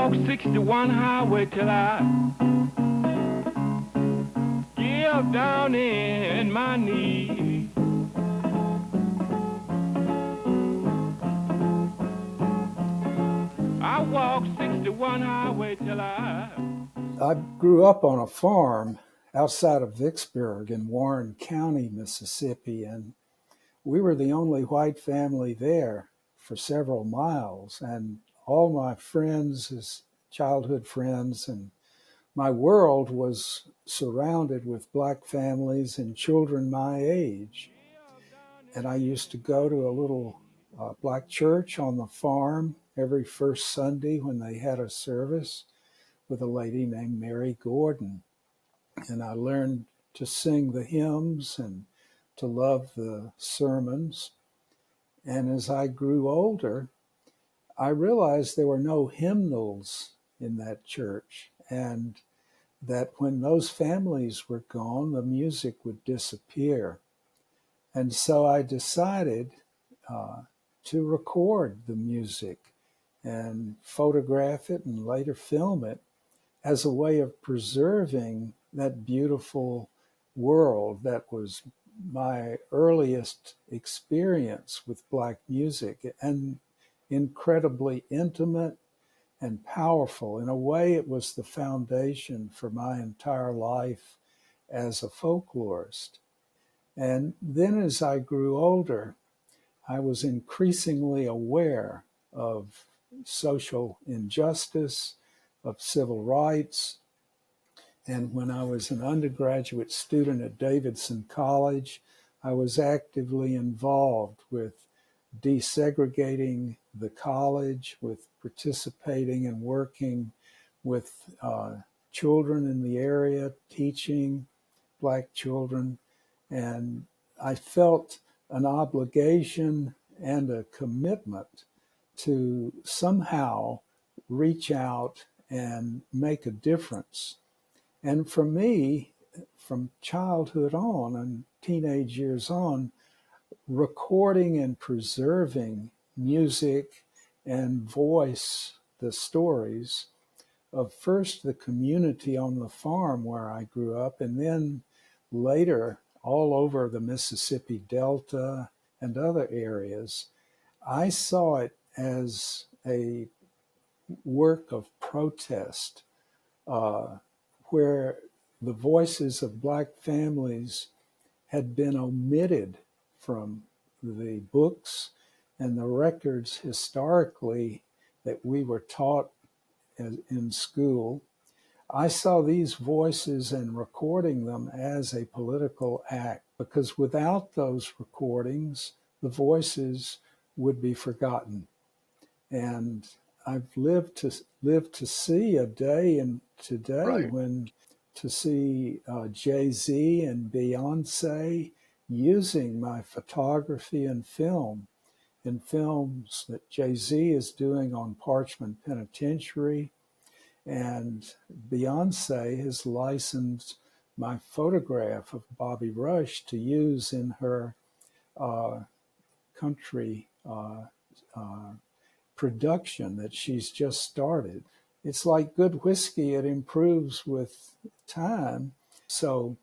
walked 61 highway till I give down in my knees. I walked 61 highway till I grew up on a farm outside of Vicksburg in Warren County, Mississippi, and we were the only white family there for several miles. And all my friends, as childhood friends, and my world was surrounded with black families and children my age. And I used to go to a little black church on the farm every first Sunday when they had a service with a lady named Mary Gordon. And I learned to sing the hymns and to love the sermons. And as I grew older, I realized there were no hymnals in that church, and that when those families were gone, the music would disappear. And so I decided to record the music and photograph it and later film it as a way of preserving that beautiful world that was my earliest experience with black music, and incredibly intimate and powerful. In a way, it was the foundation for my entire life as a folklorist. And then as I grew older, I was increasingly aware of social injustice, of civil rights. And when I was an undergraduate student at Davidson College, I was actively involved with desegregating the college, with participating and working with children in the area, teaching black children. And I felt an obligation and a commitment to somehow reach out and make a difference. And for me, from childhood on and teenage years on, recording and preserving music and voice, the stories of first the community on the farm where I grew up, and then later all over the Mississippi Delta and other areas, I saw it as a work of protest, where the voices of black families had been omitted from the books and the records historically that we were taught in school. I saw these voices and recording them as a political act, because without those recordings, the voices would be forgotten. And I've lived to see a day and today when to see Jay-Z and Beyonce using my photography and film in films that Jay-Z is doing on Parchman Penitentiary, and Beyonce has licensed my photograph of Bobby Rush to use in her country production that she's just started. It's like good whiskey, it improves with time. So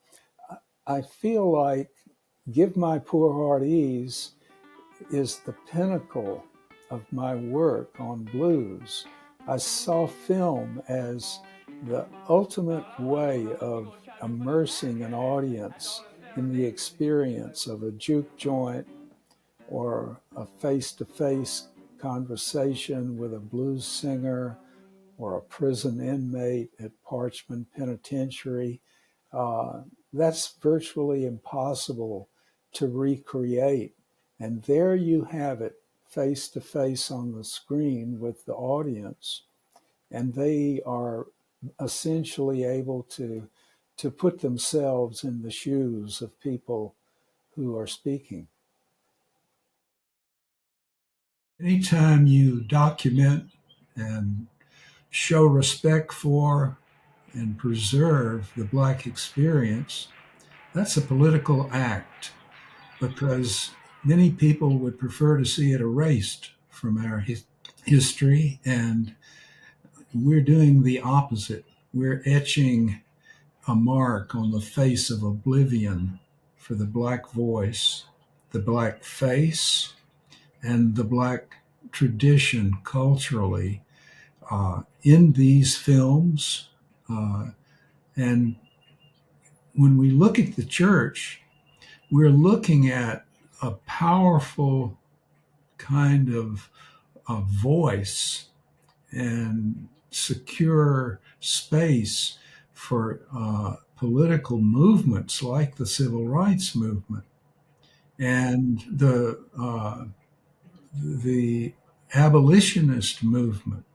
I feel like Give My Poor Heart Ease is the pinnacle of my work on blues. I saw film as the ultimate way of immersing an audience in the experience of a juke joint or a face-to-face conversation with a blues singer or a prison inmate at Parchman Penitentiary. That's virtually impossible to recreate. And there you have it, face to face on the screen with the audience. And they are essentially able to put themselves in the shoes of people who are speaking. Anytime you document and show respect for and preserve the Black experience, that's a political act, because many people would prefer to see it erased from our history. And we're doing the opposite. We're etching a mark on the face of oblivion for the Black voice, the Black face, and the Black tradition culturally in these films. And when we look at the church, we're looking at a powerful kind of a voice and secure space for political movements like the civil rights movement and the abolitionist movement,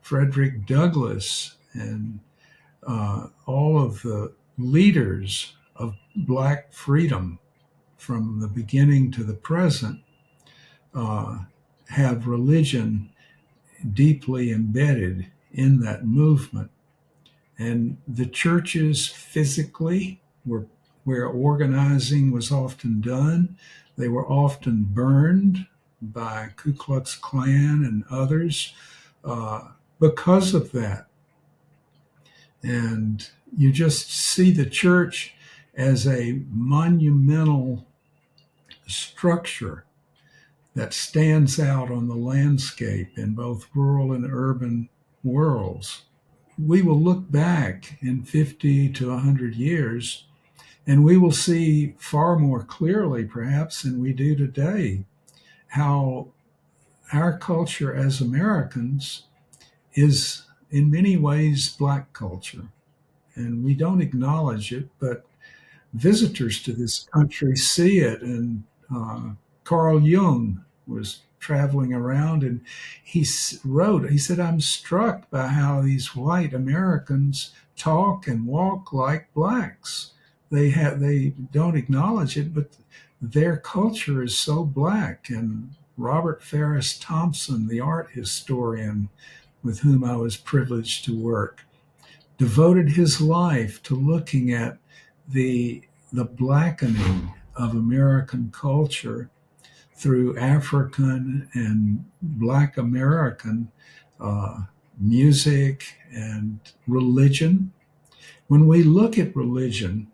Frederick Douglass, and all of the leaders of Black freedom from the beginning to the present have religion deeply embedded in that movement. And the churches physically were where organizing was often done. They were often burned by Ku Klux Klan and others because of that. And you just see the church as a monumental structure that stands out on the landscape in both rural and urban worlds. We will look back in 50 to 100 years and we will see far more clearly, perhaps, than we do today, how our culture as Americans is in many ways Black culture. And we don't acknowledge it, but visitors to this country see it. And Carl Jung was traveling around and he wrote, he said, I'm struck by how these white Americans talk and walk like Blacks. They don't acknowledge it, but their culture is so Black. And Robert Ferris Thompson, the art historian with whom I was privileged to work, devoted his life to looking at the blackening of American culture through African and Black American music and religion. When we look at religion,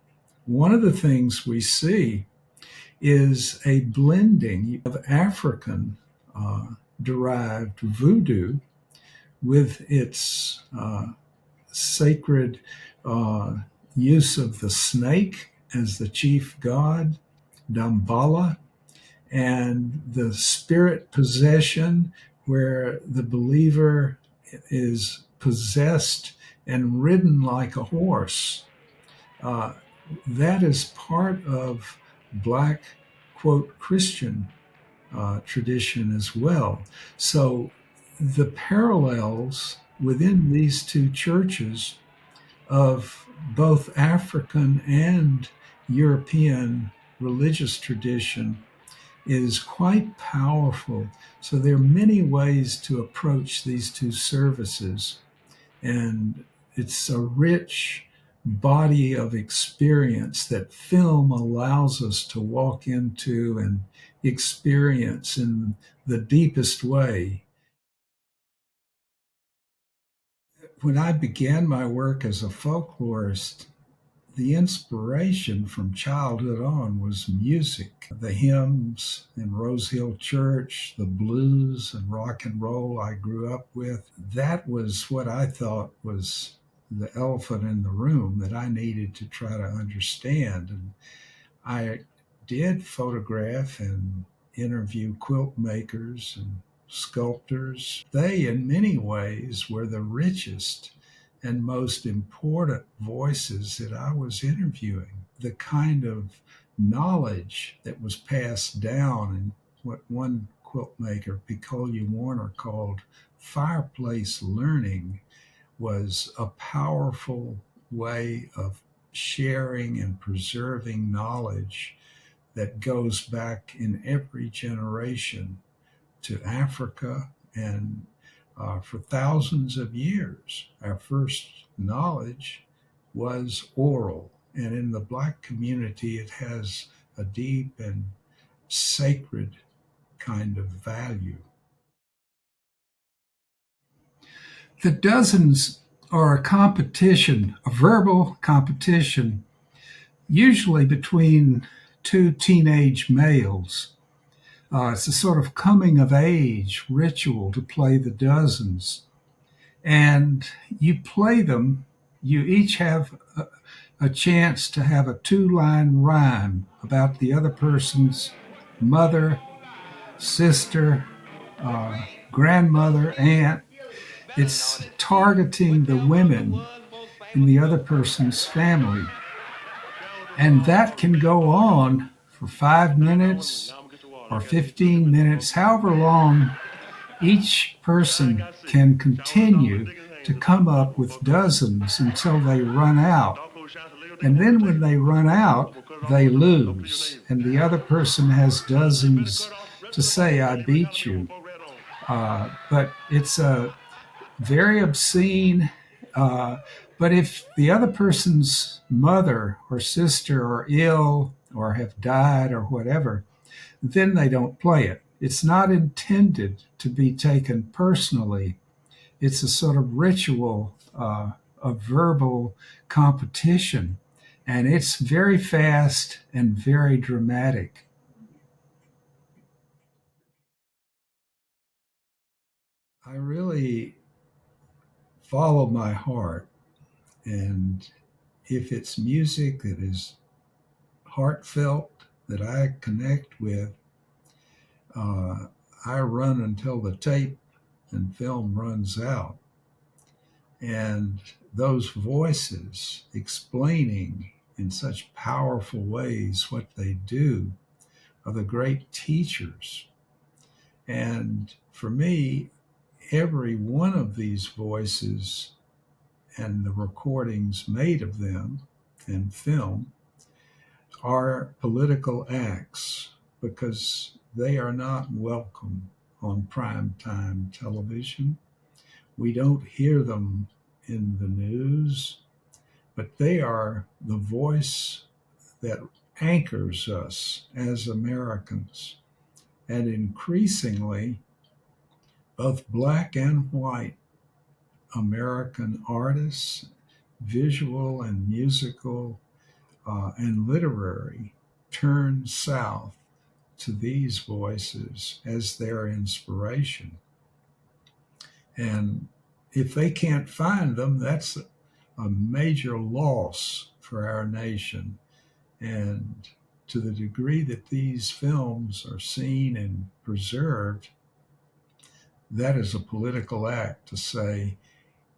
one of the things we see is a blending of African derived voodoo with its sacred use of the snake as the chief god, Damballa, and the spirit possession where the believer is possessed and ridden like a horse. That is part of Black, quote, Christian tradition as well. So the parallels within these two churches of both African and European religious tradition is quite powerful. So there are many ways to approach these two services, and it's a rich body of experience that film allows us to walk into and experience in the deepest way. When I began my work as a folklorist, the inspiration from childhood on was music. The hymns in Rose Hill Church, the blues and rock and roll I grew up with, that was what I thought was the elephant in the room that I needed to try to understand. And I did photograph and interview quilt makers and sculptors. They, in many ways, were the richest and most important voices that I was interviewing. The kind of knowledge that was passed down in what one quilt maker, Picolia Warner, called fireplace learning was a powerful way of sharing and preserving knowledge that goes back in every generation to Africa and for thousands of years. Our first knowledge was oral, and in the Black community, it has a deep and sacred kind of value. The dozens are a competition, a verbal competition, usually between two teenage males. It's a sort of coming of age ritual to play the dozens. And you play them, you each have a chance to have a two-line rhyme about the other person's mother, sister, grandmother, aunt. It's targeting the women in the other person's family. And that can go on for 5 minutes or 15 minutes, however long each person can continue to come up with dozens until they run out. And then when they run out, they lose. And the other person has dozens to say, I beat you. But it's a very obscene. But if the other person's mother or sister are ill or have died or whatever, then they don't play it. It's not intended to be taken personally. It's a sort of ritual, a verbal competition. And it's very fast and very dramatic. I really follow my heart. And if it's music that is heartfelt, that I connect with, I run until the tape and film runs out. And those voices explaining in such powerful ways what they do are the great teachers. And for me, every one of these voices and the recordings made of them and film are political acts because they are not welcome on primetime television. We don't hear them in the news, but they are the voice that anchors us as Americans. And increasingly, both black and white American artists, visual and musical and literary, turn south to these voices as their inspiration. And if they can't find them, that's a major loss for our nation. And to the degree that these films are seen and preserved, that is a political act to say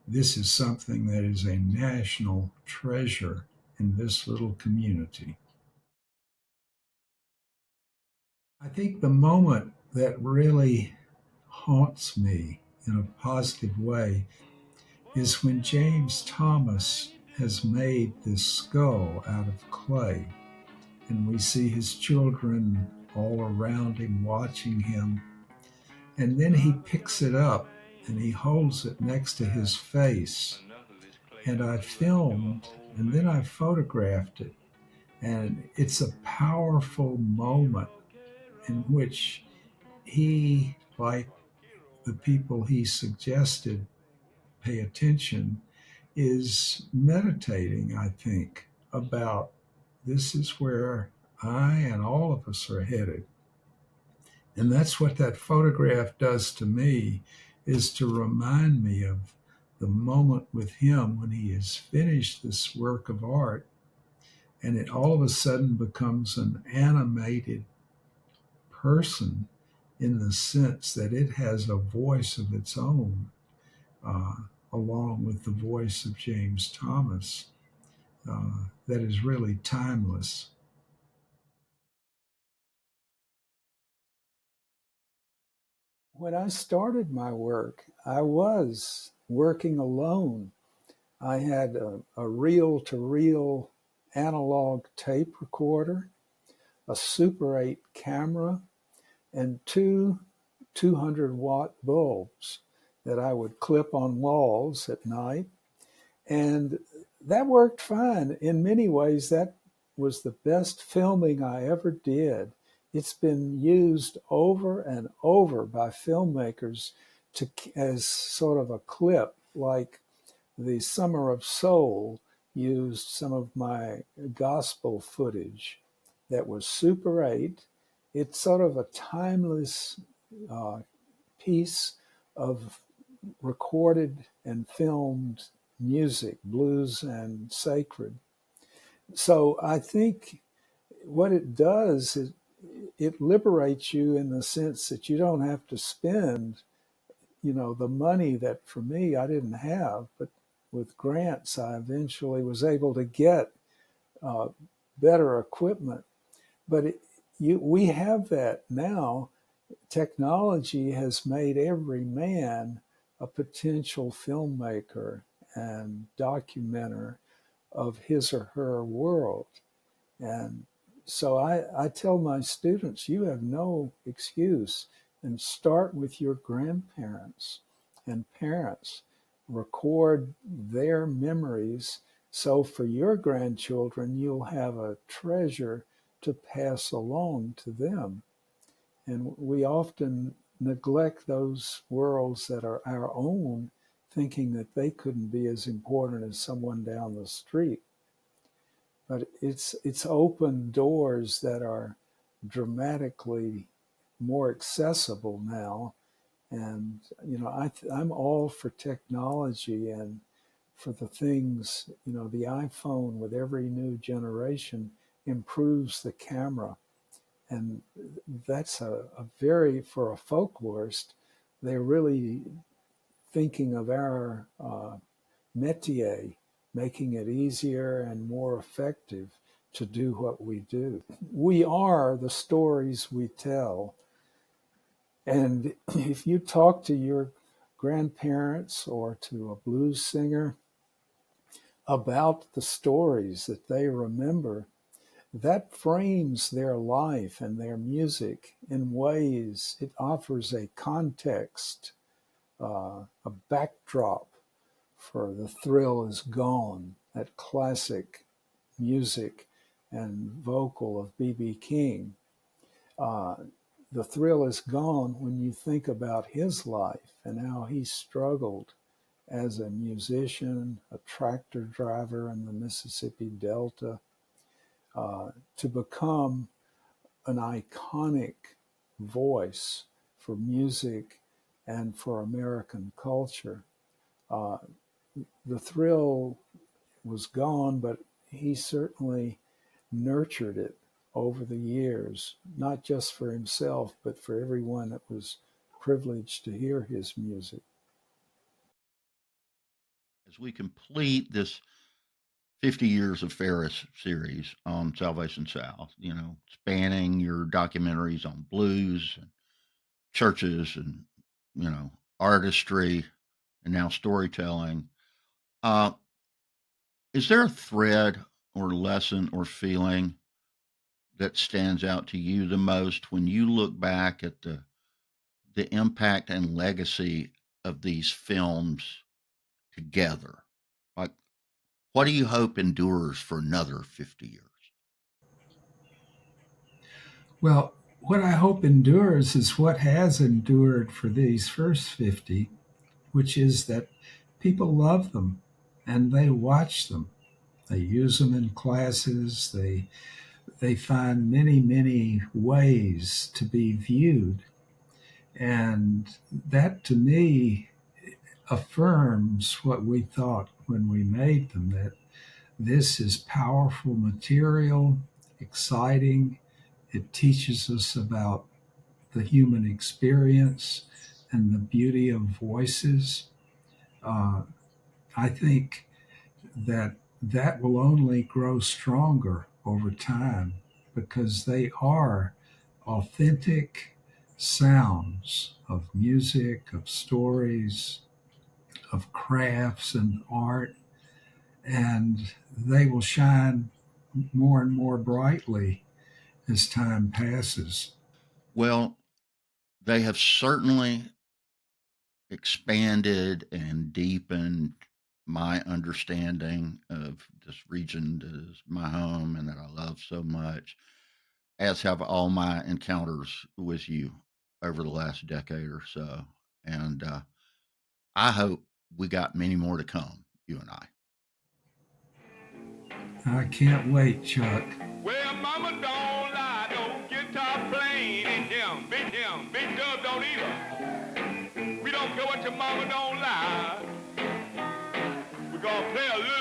this is something that is a national treasure in this little community. I think the moment that really haunts me in a positive way is when James Thomas has made this skull out of clay, and we see his children all around him watching him, and then he picks it up and he holds it next to his face, and I filmed and then I photographed it, and it's a powerful moment in which he, like the people he suggested pay attention, is meditating, I think, about this is where I and all of us are headed. And that's what that photograph does to me, is to remind me of the moment with him when he has finished this work of art and it all of a sudden becomes an animated person in the sense that it has a voice of its own, along with the voice of James Thomas, that is really timeless. When I started my work, I was working alone. I had a reel to reel analog tape recorder, a Super 8 camera, and two 200-watt bulbs that I would clip on walls at night. And that worked fine. In many ways, that was the best filming I ever did. It's been used over and over by filmmakers as sort of a clip like the Summer of Soul used some of my gospel footage that was Super 8. It's sort of a timeless uh, piece of recorded and filmed music, blues and sacred. So I think what it does is it liberates you in the sense that you don't have to spend, the money that for me I didn't have, but with grants I eventually was able to get uh, better equipment. But we have that now. Technology has made every man a potential filmmaker and documenter of his or her world. And so I tell my students, you have no excuse, and start with your grandparents and parents. Record their memories. So for your grandchildren, you'll have a treasure to pass along to them. And we often neglect those worlds that are our own, thinking that they couldn't be as important as someone down the street. But it's opened doors that are dramatically more accessible now. And I'm all for technology and for the things. The iPhone with every new generation improves the camera, and that's a very, for a folklorist, they're really thinking of our métier, making it easier and more effective to do what we do. We are the stories we tell. And if you talk to your grandparents or to a blues singer about the stories that they remember, that frames their life and their music in ways. It offers a context, a backdrop for The Thrill Is Gone, that classic music and vocal of B.B. King. Uh, the thrill is gone when you think about his life and how he struggled as a musician, a tractor driver in the Mississippi Delta, to become an iconic voice for music and for American culture. Uh, the thrill was gone, but he certainly nurtured it over the years, not just for himself, but for everyone that was privileged to hear his music. As we complete this 50 years of Ferris series on Salvation South, spanning your documentaries on blues and churches and, artistry and now storytelling. Uh, is there a thread or lesson or feeling that stands out to you the most when you look back at the impact and legacy of these films together? Like, what do you hope endures for another 50 years? Well, what I hope endures is what has endured for these first 50, which is that people love them and they watch them. They use them in classes. They find many, many ways to be viewed. And that to me affirms what we thought when we made them, that this is powerful material, exciting. It teaches us about the human experience and the beauty of voices. Uh, I think that that will only grow stronger over time because they are authentic sounds of music, of stories, of crafts and art, and they will shine more and more brightly as time passes. Well, they have certainly expanded and deepened my understanding of this region that is my home and that I love so much, as have all my encounters with you over the last decade or so. And I hope we got many more to come, you and I. I can't wait, Chuck. Well, mama don't lie, no guitar playing in him. Big dub don't either. We don't care what your mama don't lie. We're gonna play a little